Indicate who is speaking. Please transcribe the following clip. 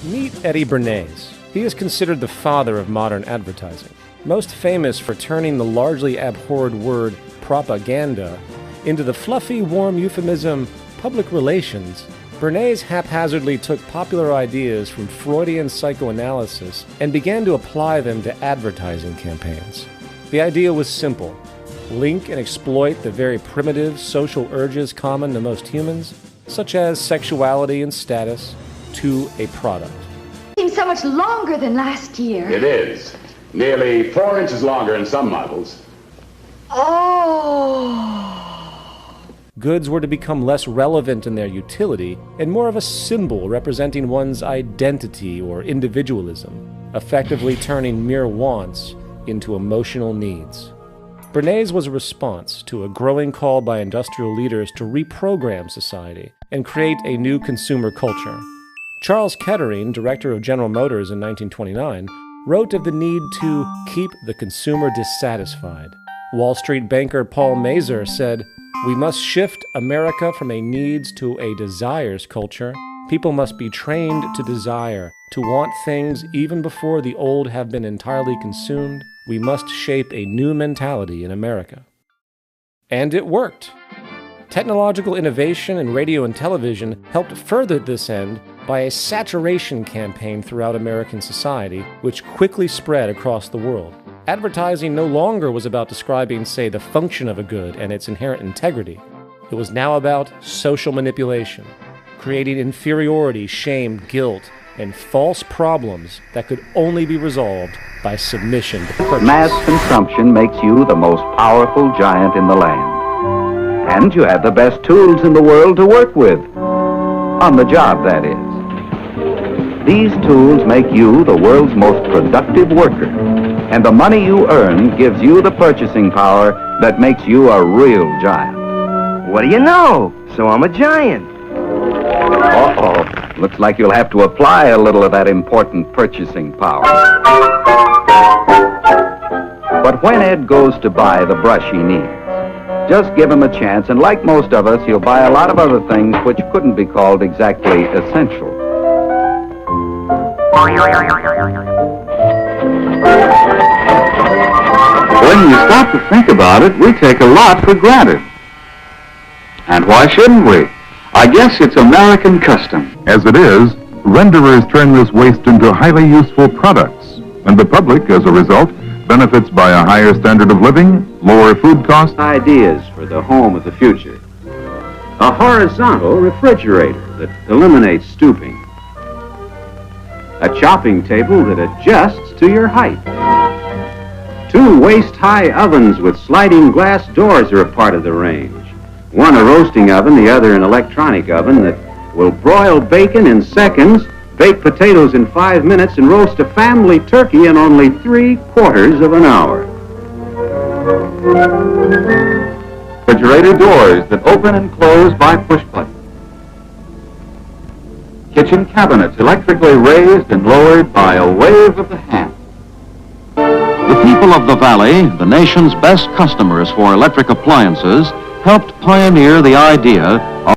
Speaker 1: Meet Eddie Bernays. He is considered the father of modern advertising. Most famous for turning the largely abhorred word propaganda into the fluffy, warm euphemism public relations, Bernays haphazardly took popular ideas from Freudian psychoanalysis and began to apply them to advertising campaigns. The idea was simple: link and exploit the very primitive social urges common to most humans, such as sexuality and status, to a product.
Speaker 2: Seems so much longer than last year.
Speaker 3: It is. Nearly 4 inches longer in some models.
Speaker 2: Oh.
Speaker 1: Goods were to become less relevant in their utility and more of a symbol representing one's identity or individualism, effectively turning mere wants into emotional needs. Bernays was a response to a growing call by industrial leaders to reprogram society and create a new consumer culture. Charles Kettering, director of General Motors in 1929, wrote of the need to keep the consumer dissatisfied. Wall Street banker Paul Mazur said, "We must shift America from a needs to a desires culture. People must be trained to desire, to want things even before the old have been entirely consumed. We must shape a new mentality in America." And it worked. Technological innovation in radio and television helped further this end by a saturation campaign throughout American society, which quickly spread across the world. Advertising no longer was about describing, say, the function of a good and its inherent integrity. It was now about social manipulation, creating inferiority, shame, guilt, and false problems that could only be resolved by submission to purchase.
Speaker 4: Mass consumption makes you the most powerful giant in the land. And you have the best tools in the world to work with. On the job, that is. These tools make you the world's most productive worker. And the money you earn gives you the purchasing power that makes you a real giant.
Speaker 5: What do you know? So I'm a giant.
Speaker 4: Uh-oh. Looks like you'll have to apply a little of that important purchasing power. But when Ed goes to buy the brush he needs, just give him a chance, and like most of us, he'll buy a lot of other things which couldn't be called exactly essential.
Speaker 6: When you stop to think about it, we take a lot for granted. And why shouldn't we? I guess it's American custom.
Speaker 7: As it is, renderers turn this waste into highly useful products, and the public, as a result, benefits by a higher standard of living, lower food costs.
Speaker 6: Ideas for the home of the future. A horizontal refrigerator that eliminates stooping. A chopping table that adjusts to your height. 2 waist-high ovens with sliding glass doors are a part of the range. One a roasting oven, the other an electronic oven that will broil bacon in seconds, bake potatoes in 5 minutes, and roast a family turkey in only 3/4 of an hour. Refrigerator doors that open and close by push button. Kitchen cabinets electrically raised and lowered by a wave of the hand.
Speaker 8: The people of the Valley, the nation's best customers for electric appliances, helped pioneer the idea of